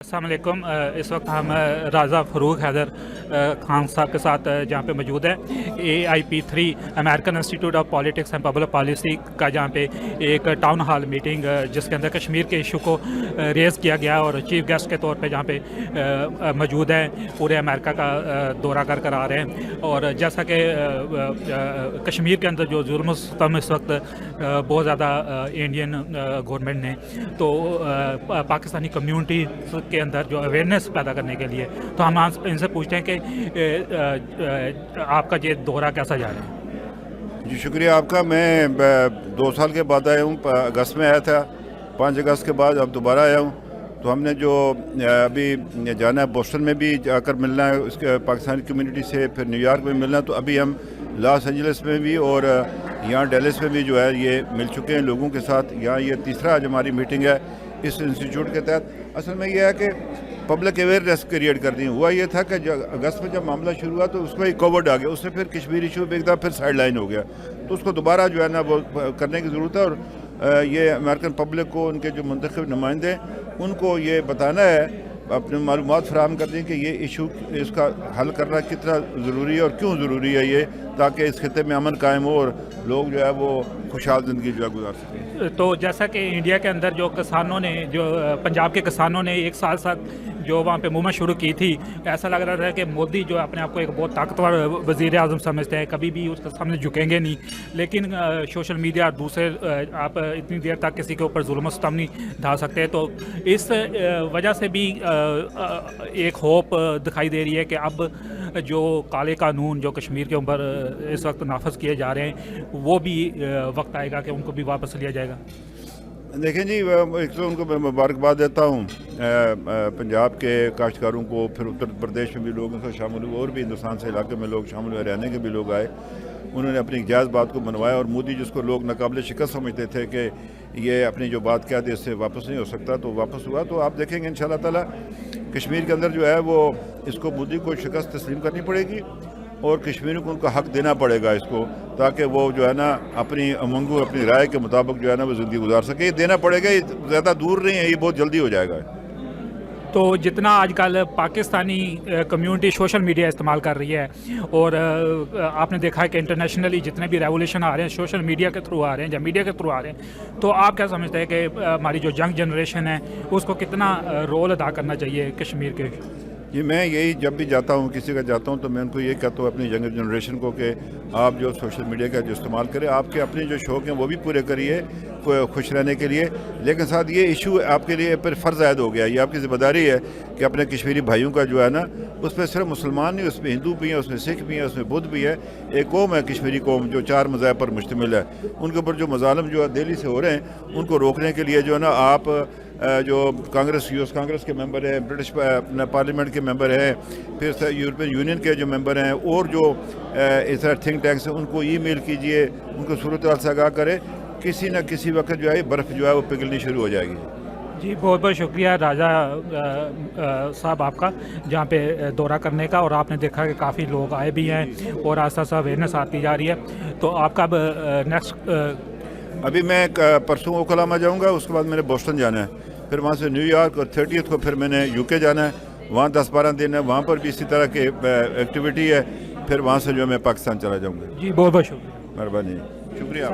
अस्सलाम वालेकुम। इस वक्त हम राजा फ़रूक हैदर खान साहब के साथ जहाँ पे मौजूद है AIP3 American institute of politics and public policy का, जहाँ पे एक टाउन हॉल मीटिंग जिसके अंदर कश्मीर के इशू को रेज़ किया गया और चीफ गेस्ट के तौर पे जहाँ पे मौजूद हैं, पूरे अमेरिका का दौरा कर आ रहे हैं। और जैसा कि कश्मीर के अंदर जो जुल्म सितम इस वक्त बहुत ज़्यादा इंडियन गवर्नमेंट ने तो पाकिस्तानी कम्यूनिटी के अंदर जो अवेयरनेस पैदा करने के लिए, तो हम इनसे पूछते हैं कि आपका ये दौरा कैसा जा रहा है। जी शुक्रिया आपका। मैं 2 साल के बाद आया हूँ, अगस्त में आया था, 5 अगस्त के बाद अब दोबारा आया हूँ। तो हमने जो अभी जाना है, बोस्टन में भी जाकर मिलना है उसके पाकिस्तानी कम्युनिटी से, फिर न्यूयॉर्क में मिलना। तो अभी हम लॉस एंजलिस में भी और यहाँ डेलिस में भी जो है ये मिल चुके हैं लोगों के साथ। यहाँ ये तीसरा आज हमारी मीटिंग है इस इंस्टीट्यूट के तहत। असल में यह है कि पब्लिक अवेयरनेस क्रिएट कर दी। हुआ ये था कि अगस्त में जब मामला शुरू हुआ तो उसमें एक कोविड आ गया, उससे फिर कश्मीर इशू एक दफ़ा फिर साइड लाइन हो गया। तो उसको दोबारा जो है ना वो करने की ज़रूरत है। और ये अमेरिकन पब्लिक को, उनके जो मुंतखब नुमाइंदे, उनको ये बताना है, अपने मालूमात फराहम कर दें कि ये इशू, इसका हल करना कितना ज़रूरी है और क्यों ज़रूरी है ये, ताकि इस खिते में अमन कायम हो और लोग जो है वो खुशहाल ज़िंदगी जो है गुजार सकें। तो जैसा कि इंडिया के अंदर जो किसानों ने, जो पंजाब के किसानों ने एक साल जो वहाँ पे मूवमेंट शुरू की थी, ऐसा लग रहा था कि मोदी जो अपने आप को एक बहुत ताकतवर वज़ीर आज़म समझते हैं, कभी भी उसके सामने झुकेंगे नहीं। लेकिन सोशल मीडिया दूसरे आप इतनी देर तक किसी के ऊपर जुल्म सितम नहीं ढा सकते। तो इस वजह से भी एक होप दिखाई दे रही है कि अब जो काले कानून जो कश्मीर के ऊपर इस वक्त नाफज किए जा रहे हैं, वो भी वक्त आएगा कि उनको भी वापस लिया जाएगा। देखें जी, एक तो उनको मैं मुबारकबाद देता हूँ, पंजाब के काश्तकारों को, फिर उत्तर प्रदेश में भी लोग उनसे शामिल हुए और भी हिंदुस्तान से इलाके में लोग शामिल हुए, हरियाणा के भी लोग आए। उन्होंने अपनी जायज़ बात को मनवाया। और मोदी जिसको लोग नाकाबिल शिकस्त समझते थे कि ये अपनी जो बात क्या थी इससे वापस नहीं हो सकता, तो वापस हुआ। तो आप देखेंगे इंशाअल्लाह ताला कश्मीर के अंदर जो है वो इसको मोदी को शिकस्त तस्लीम करनी पड़ेगी और कश्मीरियों को उनका हक देना पड़ेगा इसको, ताकि वो जो है ना अपनी उमंगों, अपनी राय के मुताबिक जो है ना वो ज़िंदगी गुजार सके। ये देना पड़ेगा, ये ज़्यादा दूर नहीं है, ये बहुत जल्दी हो जाएगा। तो जितना आजकल पाकिस्तानी कम्युनिटी सोशल मीडिया इस्तेमाल कर रही है, और आपने देखा है कि इंटरनेशनली जितने भी रेवोल्यूशन आ रहे हैं सोशल मीडिया के थ्रू आ रहे हैं या मीडिया के थ्रू आ रहे हैं, तो आप क्या समझते हैं कि हमारी जो यंग जनरेशन है उसको कितना रोल अदा करना चाहिए कश्मीर के? जी मैं यही जब भी जाता हूँ, किसी का जाता हूँ, तो मैं उनको ये कहता हूँ अपनी यंग जनरेशन को कि आप जो सोशल मीडिया का जो इस्तेमाल करें, आपके अपने जो शौक़ हैं वो भी पूरे करिए खुश रहने के लिए। लेकिन साथ ये इशू आपके लिए फिर फ़र्ज़ आयद हो गया, ये आपकी ज़िम्मेदारी है कि अपने कश्मीरी भाइयों का जो है ना, उस पर सिर्फ मुसलमान नहीं, उसमें हिंदू भी हैं, उसमें सिख भी हैं, उसमें बुद्ध भी है। एक कौम है कश्मीरी कौम जो 4 मज़ाहब पर मुश्तमिल है। उनके ऊपर जो मज़ालिम जो है दिल्ली से हो रहे हैं, उनको रोकने के लिए जो है ना आप जो कांग्रेस, यूएस कांग्रेस के मेंबर हैं, ब्रिटिश पार्लियामेंट के मेंबर हैं, फिर यूरोपियन यूनियन के जो मेंबर हैं और जो इस तरह थिंक टैंक्स हैं, उनको ईमेल कीजिए, उनको सूरत हाल से आगाह करें। किसी न किसी वक्त जो है बर्फ़ जो है वो पिघलनी शुरू हो जाएगी। जी बहुत बहुत शुक्रिया राजा साहब आपका, जहाँ पे दौरा करने का। और आपने देखा कि काफ़ी लोग आए भी हैं और आस्ता आस्ता अवेयरनेस आती जा रही है। तो आपका अब नेक्स्ट? अभी मैं परसों ओक्लाहोमा जाऊँगा, उसके बाद मैंने बोस्टन जाना है, फिर वहाँ से न्यूयॉर्क, और 30 को फिर मैंने यूके जाना है, वहाँ 10-12 दिन है, वहाँ पर भी इसी तरह की एक्टिविटी है। फिर वहाँ से जो मैं पाकिस्तान चला जाऊँगा। जी बहुत बहुत शुक्रिया, मेहरबानी, शुक्रिया।